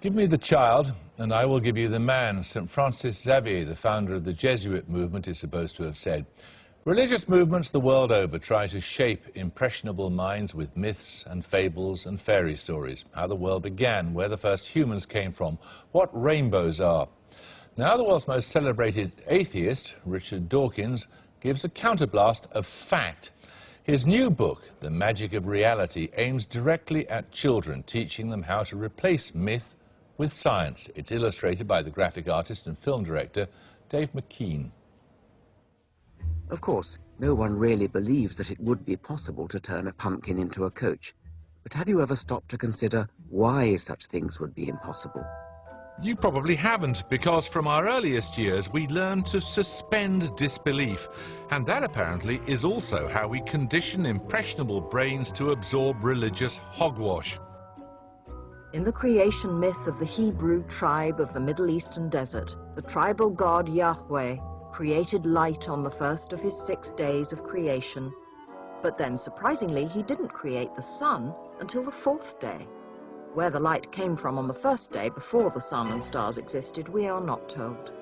Give me the child, and I will give you the man, St. Francis Xavier, the founder of the Jesuit movement, is supposed to have said. Religious movements the world over try to shape impressionable minds with myths and fables and fairy stories, how the world began, where the first humans came from, what rainbows are. Now the world's most celebrated atheist, Richard Dawkins, gives a counterblast of fact. His new book, The Magic of Reality, aims directly at children, teaching them how to replace myth with science. It's illustrated by the graphic artist and film director, Dave McKean. Of course, no one really believes that it would be possible to turn a pumpkin into a coach. But have you ever stopped to consider why such things would be impossible? You probably haven't, because from our earliest years we learned to suspend disbelief. And that apparently is also how we condition impressionable brains to absorb religious hogwash. In the creation myth of the Hebrew tribe of the Middle Eastern desert, the tribal god Yahweh created light on the first of his 6 days of creation. But then, surprisingly, he didn't create the sun until the 4th day. Where the light came from on the first day, before the sun and stars existed, we are not told.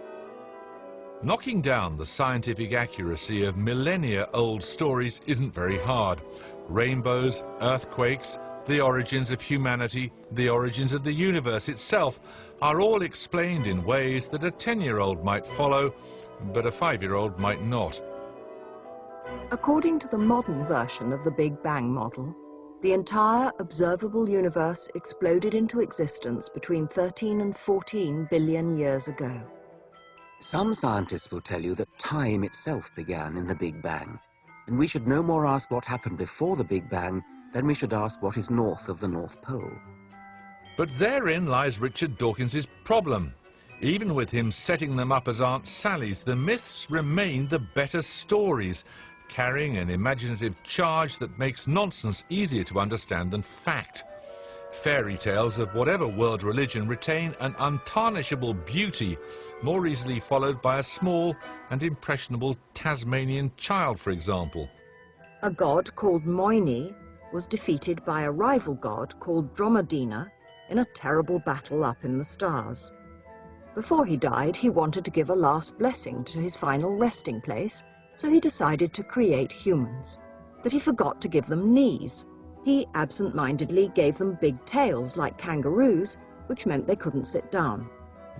Knocking down the scientific accuracy of millennia-old stories isn't very hard. Rainbows, earthquakes, the origins of humanity, the origins of the universe itself are all explained in ways that a 10-year-old might follow, but a 5-year-old might not. According to the modern version of the Big Bang model, the entire observable universe exploded into existence between 13 and 14 billion years ago. Some scientists will tell you that time itself began in the Big Bang, and we should no more ask what happened before the Big Bang than we should ask what is north of the North Pole. But therein lies Richard Dawkins's problem. Even with him setting them up as Aunt Sally's, the myths remain the better stories, carrying an imaginative charge that makes nonsense easier to understand than fact. Fairy tales of whatever world religion retain an untarnishable beauty, more easily followed by a small and impressionable Tasmanian child, for example. A god called Moini was defeated by a rival god called Dromedina in a terrible battle up in the stars. Before he died, he wanted to give a last blessing to his final resting place, so he decided to create humans. But he forgot to give them knees. He absent-mindedly gave them big tails like kangaroos, which meant they couldn't sit down.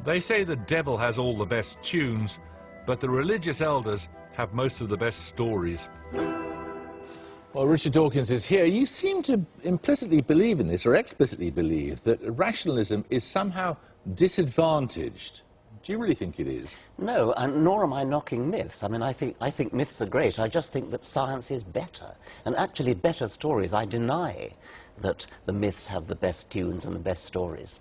They say the devil has all the best tunes, but the religious elders have most of the best stories. Well, Richard Dawkins is here. You seem to implicitly believe in this, or explicitly believe, that rationalism is somehow disadvantaged. Do you really think it is? No, and nor am I knocking myths. I mean, I think myths are great. I just think that science is better. And actually, better stories. I deny that the myths have the best tunes and the best stories.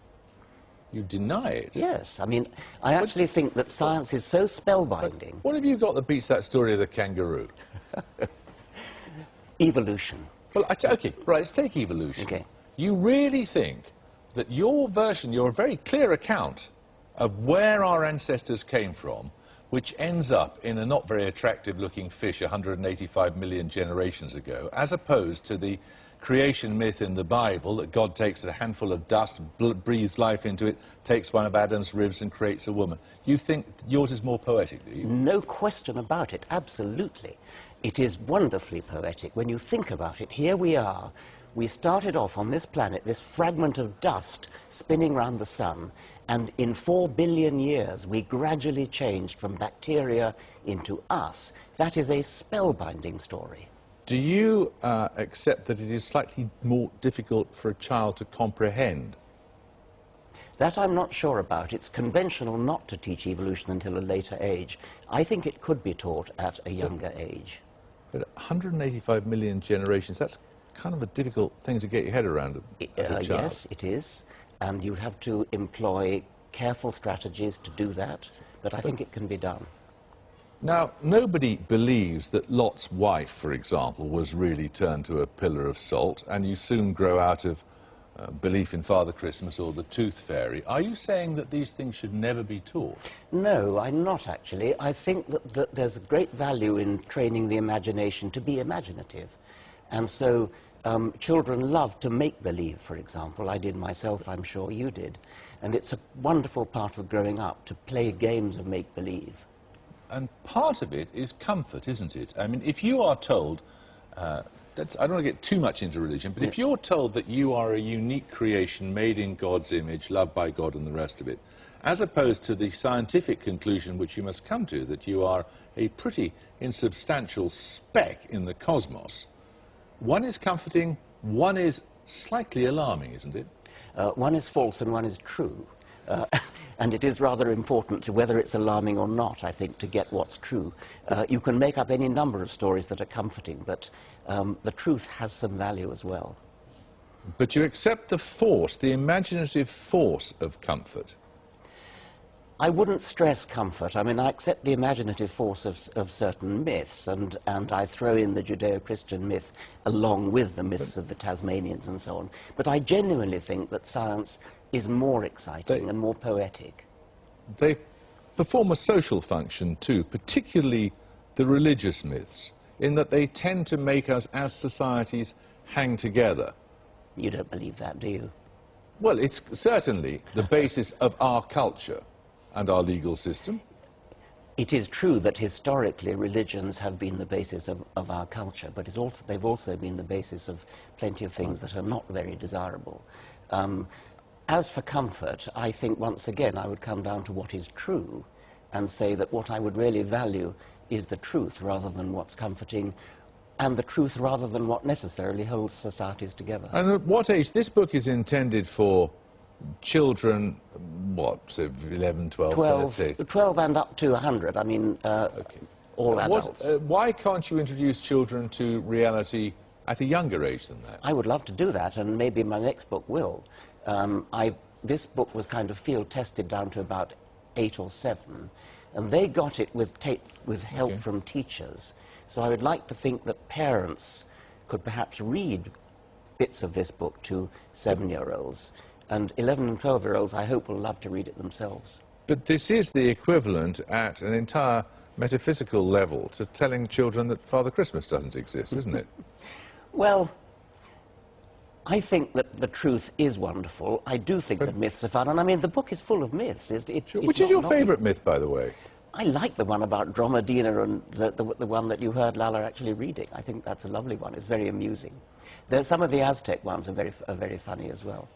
You deny it? Yes. I mean, I actually think that science is so spellbinding. What have you got that beats that story of the kangaroo? Evolution. Well, OK, right, let's take evolution. Okay. You really think that your version, your very clear account of where our ancestors came from, which ends up in a not very attractive-looking fish 185 million generations ago, as opposed to the creation myth in the Bible that God takes a handful of dust, breathes life into it, takes one of Adam's ribs and creates a woman. You think yours is more poetic, do you? No question about it, absolutely. It is wonderfully poetic. When you think about it, here we are. We started off on this planet, this fragment of dust spinning round the sun, and in 4 billion years we gradually changed from bacteria into us. That is a spellbinding story. Do you accept that it is slightly more difficult for a child to comprehend? That I'm not sure about. It's conventional not to teach evolution until a later age. I think it could be taught at a younger age. But 185 million generations, that's kind of a difficult thing to get your head around as a child. Yes, it is. And you'd have to employ careful strategies to do that. But I think it can be done. Now, nobody believes that Lot's wife, for example, was really turned to a pillar of salt, and you soon grow out of belief in Father Christmas or the Tooth Fairy. Are you saying that these things should never be taught? No, I'm not actually. I think that there's great value in training the imagination to be imaginative. And so Children love to make believe, for example. I did myself, I'm sure you did. And it's a wonderful part of growing up to play games of make believe. And part of it is comfort, isn't it? I mean, if you are told, I don't want to get too much into religion, but if you're told that you are a unique creation made in God's image, loved by God and the rest of it, as opposed to the scientific conclusion which you must come to, that you are a pretty insubstantial speck in the cosmos, one is comforting, one is slightly alarming, isn't it? One is false and one is true. And it is rather important, whether it's alarming or not, I think, to get what's true. You can make up any number of stories that are comforting, but the truth has some value as well. But you accept the force, the imaginative force of comfort. I wouldn't stress comfort. I mean, I accept the imaginative force of certain myths, and I throw in the Judeo-Christian myth along with the myths of the Tasmanians and so on. But I genuinely think that science is more exciting and more poetic. They perform a social function too, particularly the religious myths, in that they tend to make us as societies hang together. You don't believe that, do you? Well, it's certainly the basis of our culture and our legal system. It is true that historically religions have been the basis of our culture, but they've also been the basis of plenty of things that are not very desirable. As for comfort, I think once again I would come down to what is true and say that what I would really value is the truth rather than what's comforting, and the truth rather than what necessarily holds societies together. And at what age? This book is intended for children, what, so 11, 12, 13? 12 and up to 100, I mean, all adults. Why can't you introduce children to reality at a younger age than that? I would love to do that, and maybe my next book will. This book was kind of field-tested down to about 8 or 7, and they got it with help from teachers. So I would like to think that parents could perhaps read bits of this book to 7-year-olds, and 11 and 12-year-olds, I hope, will love to read it themselves. But this is the equivalent at an entire metaphysical level to telling children that Father Christmas doesn't exist, isn't it? Well, I think that the truth is wonderful. I do think that myths are fun, and I mean, the book is full of myths. Which is your favourite myth, by the way? I like the one about Dromedina and the one that you heard Lala actually reading. I think that's a lovely one. It's very amusing. Some of the Aztec ones are very funny as well.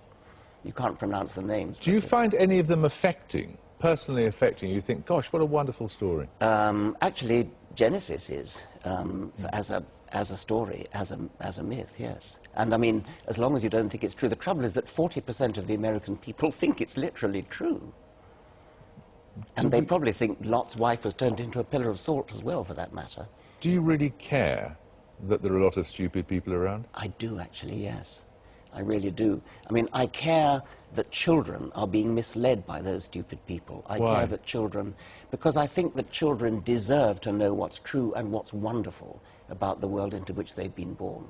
You can't pronounce the names. Do you find any of them affecting, personally affecting? You think, gosh, what a wonderful story. Actually, Genesis is, as a story, as a myth, yes. And I mean, as long as you don't think it's true, the trouble is that 40% of the American people think it's literally true. And they probably think Lot's wife was turned into a pillar of salt as well, for that matter. Do you really care that there are a lot of stupid people around? I do, actually, yes. I really do. I mean, I care that children are being misled by those stupid people. I Why? care that children... Because I think that children deserve to know what's true and what's wonderful about the world into which they've been born.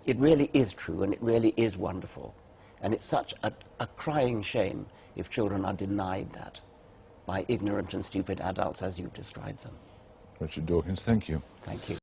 It really is true and it really is wonderful. And it's such a crying shame if children are denied that by ignorant and stupid adults as you've described them. Richard Dawkins, thank you. Thank you.